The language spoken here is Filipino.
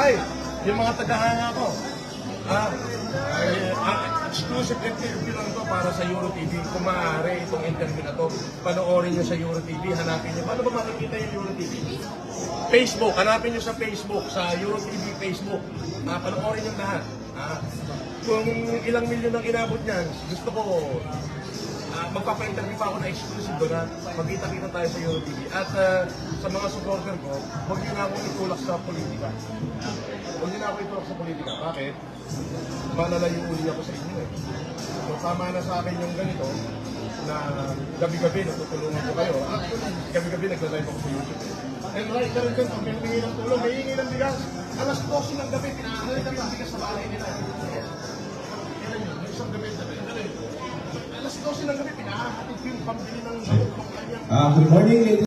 Ay, yung mga tagahanga ko. Exclusive interview lang to para sa Euro TV. Kung maaari itong interview na to, panoorin nyo sa Euro TV, hanapin nyo. Paano ba makikita yung Euro TV? Facebook, hanapin nyo sa Facebook, sa Euro TV Facebook. Panoorin nyo lahat. Kung ilang milyon ang inabot niyan, gusto ko magpapa-interview pa ako na exclusive doon na magkita-kita tayo sa Euro TV. At sa mga supporter ko, huwag nyo na akong itulak sa politika. Huwag nyo na ako itulak sa politika. Bakit? Malalayo uli ako sa inyo eh. So tama na sa akin yung ganito na gabi-gabi natutulungan ko kayo. Actually, gabi-gabi nagla-live ako sa YouTube eh. And right, karoon dyan, pag may hingi ng tulong, may hingi ng bigas. Alas 12 ng gabi, pinahalik ang bigas sa bahay nila. Kailan yun? Yung isang gabi, alas 12 ng gabi, pinahahatid yung pambili ng kanyang... Good morning, ladies.